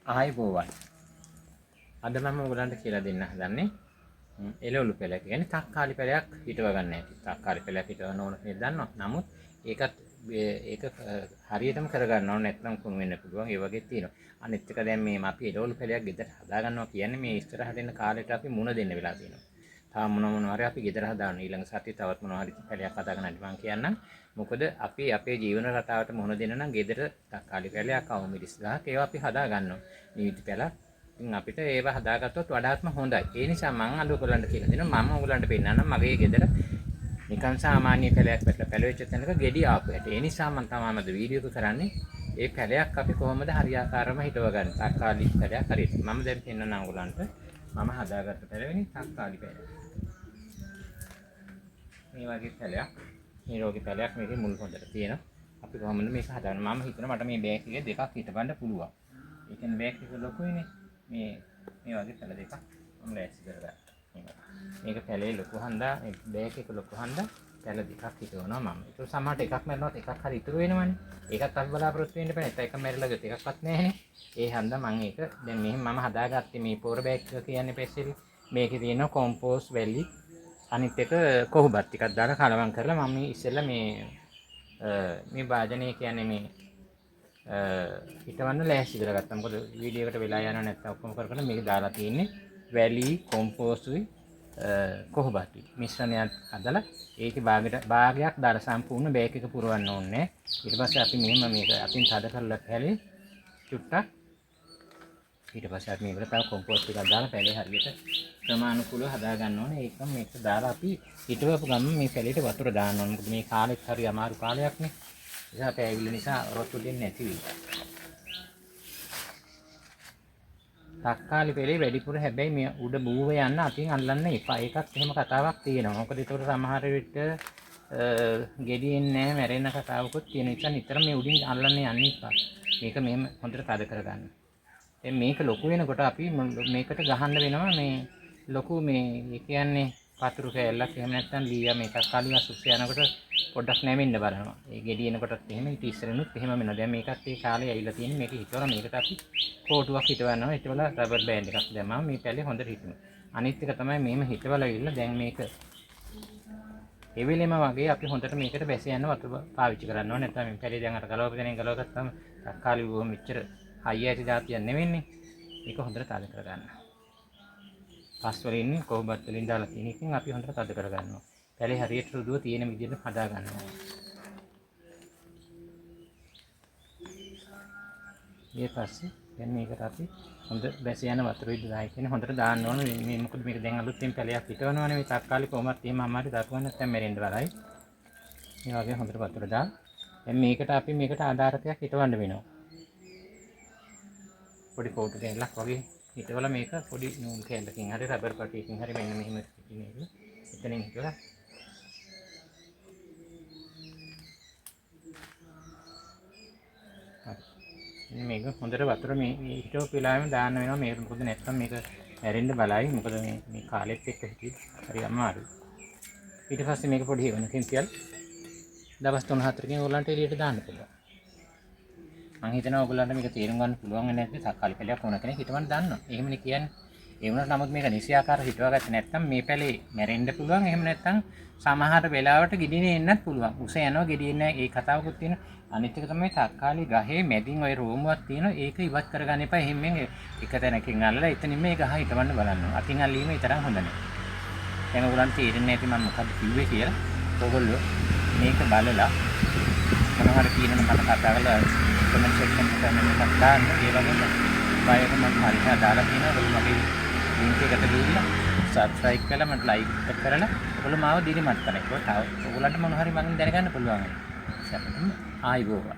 ආයිබෝවන්. අද මම ඔයගලන්ට කියලා දෙන්න හදන්නේ එළවලු පෙළ. කියන්නේ තක්කාලි පෙළයක් හිටව ගන්න හැටි. තක්කාලි පෙළයක් හිටවන්න ඕන කියලා දන්නවා. නමුත් ඒක හරියටම කරගන්න ඕන නැත්නම් කුණු වෙන්න පුළුවන්. ඒ වගේ තියෙනවා. අනිත් එක දැන් මේ අපි එළවලු පෙළයක් ගෙදර හදා ගන්නවා කියන්නේ මේ ඉස්සරහට එන කාලෙට අපි මුණ දෙන්න වෙලා තියෙනවා. තාම මොන හරි අපි ගෙදර හදාන්න ඊළඟ සතියේ තවත් මොනවා හරි පෙළයක් හදා ගන්න මම කියන්නම්. මොකද අපි අපේ ජීවන රටාවට මුහුණ දෙන්න නම් ගෙදර තක්කාලි පෙළයක් අවු මිරිස් ගහක් ඒවා අපි හදා ගන්නවා. නිවිති පෙළක්. ඉතින් අපිට ඒව හදාගත්තොත් වඩාත්ම හොඳයි. ඒ නිසා මම අද ඔයගලන්ට කියලා දෙනවා මම ඔයගලන්ට පෙන්නන්නම් මගේ ගෙදර නිකන් සාමාන්‍ය පෙළයක් පැලවෙච්ච තැනක ගෙඩි ආපු හැටි. ඒ නිසා මම තමයි අද වීඩියෝ එක කරන්නේ. ඒ පෙළයක් අපි කොහොමද හරියාකාරව හිටව ගන්න. තක්කාලි පෙළයක් හරියට. මම දැන් පෙන්නන්නම් ඔයගලන්ට මම හදාගත්ත පෙළවෙනි තක්කාලි පෙළ. මේ වගේ පෙළයක් මේ රෝගී පෙළයක් මේකේ මුල් හොඳට තියෙනවා. අපි කොහොමද මේක හදාගන්නේ? මම හිතනවා මට මේ බෑග් එකේ දෙකක් හිටවන්න පුළුවන්. ඒ කියන්නේ බෑග් එක ලොකුයිනේ. මේ වගේ පැල දෙකක් මම ලෑස්ති කරගන්න. මේක පැලේ ලොකු හන්දා මේ බෑග් එක ලොකු හන්දා පැල දෙකක් හිටවනවා මම. ඒක සමහරට එකක් මැරෙනවත් එකක් හරි ඉතුරු වෙනවනේ. ඒකත් අපි බලාපොරොත්තු වෙන්න බෑ. නැත්නම් එක මැරිලා ගියොත් එකක්වත් නැහැනේ. ඒ හන්දා මම ඒක දැන් මෙහෙම මම හදාගත්තේ මේ පෝර බෑග් එක කියන්නේ පෙස්සෙලි. මේකේ තියෙන කොම්පෝස්ට් වැලි අනිත් එක කොහොබත් ටිකක් දාලා කලවම් කරලා මම ඉස්සෙල්ලා මේ වාදනය කියන්නේ මේ හිටවන්න ලෑස්ති කරගත්තා. මොකද වීඩියෝ එකට වෙලා යනවා නැත්නම් ඔක්කොම කරගෙන මේක දාලා තියෙන්නේ වැලි කොම්පෝස්ට්ුයි කොහොබත් මිශ්‍රණයක් හදලා ඒකේ භාගයක් දාලා සම්පූර්ණ බෑග් එක පුරවන්න ඕනේ. ඊට පස්සේ අපි මෙහෙම මේක අතින් තද කරලා පැලේ චුට්ටක් ඊට පස්සේ අපි මේකට තව කොම්පෝස්ට් ටිකක් දාලා පැලේ හරියට ක්‍රමානුකූලව හදා ගන්න ඕනේ. ඒකම මේක දාලා අපි හිටවපු ගමන් මේ පැලේට වතුර දාන්න ඕනේ. මොකද මේ කාලෙත් හරි අමාරු කාලයක්නේ. නිසා පැවිලි නිසා රොත්තු දෙන්නේ නැති වෙයි. තක්කාලි පෙළේ වැඩිපුර හැබැයි මේ උඩ බූව යන්න අතින් අල්ලන්න එපා. ඒකත් එහෙම කතාවක් තියෙනවා. මොකද ඒකට සමහර විට ගෙඩියෙන් නැහැ මැරෙන කතාවකුත් තියෙන නිසා නිතර මේ උඩින් අල්ලන්න යන්න එපා. මේක මෙහෙම හොඳට තද කරගන්න. දැන් මේක ලොකු වෙනකොට අපි මේකට ගහන්න වෙනවා මේ ලොකු මේ කියන්නේ පතුරු කෑල්ලක් එහෙම නැත්නම් ලීයා මේ තක්කාලි වසුස් යනකොට පොඩ්ඩක් නැමෙන්න බලනවා. ඒ ගෙඩි එනකොටත් එහෙම ඊට ඉස්සරෙනුත් එහෙම වෙනවා. දැන් මේකත් ඒ කාලේ ඇවිල්ලා තියෙන්නේ මේක හිටවලා මේකට අපි කෝටුවක් හිටවනවා. හිටවලා රබර් බෑන්ඩ් එකක් දැම්මම මේ පැලේ හොඳට හිටිනවා. අනිත් එක තමයි මේම හිටවලා ඉවිල්ලා දැන් මේක ඒ වෙලෙම වගේ අපි හොඳට මේකට බැස යන වතුර පාවිච්චි කරන්න ඕනේ. නැත්නම් මේ පැලේ දැන් අර ගලවගෙන ගලවගත්තාම තක්කාලි බොහොම මෙච්චර හයි ඇති જાතියක් නෙවෙන්නේ. ඒක හොඳට තද කරගන්න. පස් වලින් කොහොමත් වලින් දාලා තියෙන එකෙන් අපි හොඳට තද කරගන්නවා. පැලේ හරියට රුදුව තියෙන විදිහට හදා ගන්නවා. ඊට පස්සේ දැන් මේකට අපි හොඳ බැස යන වතුර විදිහයි කියන්නේ හොඳට දාන්න ඕන. මේ මොකද මේක දැන් අලුතෙන් පැලයක් හිටවනවානේ මේ තක්කාලි කොහොමත් එහෙම අමාරු දරුවන් නැත්නම් මැරෙන්න බලයි. මේ වගේ හොඳට වතුර දාලා දැන් මේකට අපි මේකට ආධාරකයක් හිටවන්න වෙනවා. පොඩි කෝටු කෑල්ලක් වගේ හිටවලා මේක පොඩි නූල් කෑල්ලකින් හරි රබර් පටියකින් හරි මෙන්න මෙහෙම ඉන්නේ. එතනින් හිටවලා මේක හොඳට වතුර මේ හිටවපු වෙලාවෙම දාන්න වෙනවා. මේක මොකද නැත්නම් මේක ඇරෙන්න බලයි. මොකද මේ කාලෙත් එක්ක හිටියේ හරි අමාරුයි. ඊට පස්සේ මේක පොඩි හේවනකින් තියලා දවස් 3-4කින් ඕගලන්ට එළියට දාන්න පුළුවන්. මම හිතනවා ඔයගොල්ලන්ට මේක තේරුම් ගන්න පුළුවන් වෙන්නේ නැත්නම් තක්කාලි පැලයක් ඕන කෙනෙක් හිටවන්න දන්නවා. එහෙමනේ කියන්නේ. ඒ වුණාට නමුත් මේක නිසියාකාරව හිටවගත්තේ නැත්නම් මේ පැලේ මැරෙන්න පුළුවන්. එහෙම නැත්නම් සමහර වෙලාවට ගෙඩිනේ එන්නත් පුළුවන්. උස යනවා ගෙඩින්නේ නැහැ. ඒ කතාවකුත් තියෙනවා. අනිත් එක තමයි තක්කාලි ගහේ මැදින් ওই රෝමුවක් තියෙනවා. ඒක ඉවත් කරගන්න එපා. එහෙමෙන් එක තැනකින් අල්ලලා එතනින් මේ ගහ හිටවන්න බලන්න. අතින් අල්ලීම විතරක් හොඳ නැහැ. දැන් ඔයගොල්ලන්ට තේරෙන්නේ නැති මම මොකක්ද කිව්වේ කියලා. ඔයගොල්ලෝ මේක බලලා මොනවා හරි කියනම මට කතා කරලා කමෙන්ට් සෙක්ෂන් එකට කමෙන්ට් එකක් දාන්න. ඒ වගේම බයක මම හරියට දාලා තියෙනවා. ඔයගොල්ලෝ මගේ ලින්ක් එකට ගිහිල්ලා සබ්ස්ක්‍රයිබ් කරලා මට ලයික් කරලා ඔයගොල්ලෝ මාව දිරිමත් කරන්න. ඒක තව ඔයගොල්ලන්ට මොනවා හරි මගෙන් දැනගන්න පුළුවන්. ආයිබෝවා.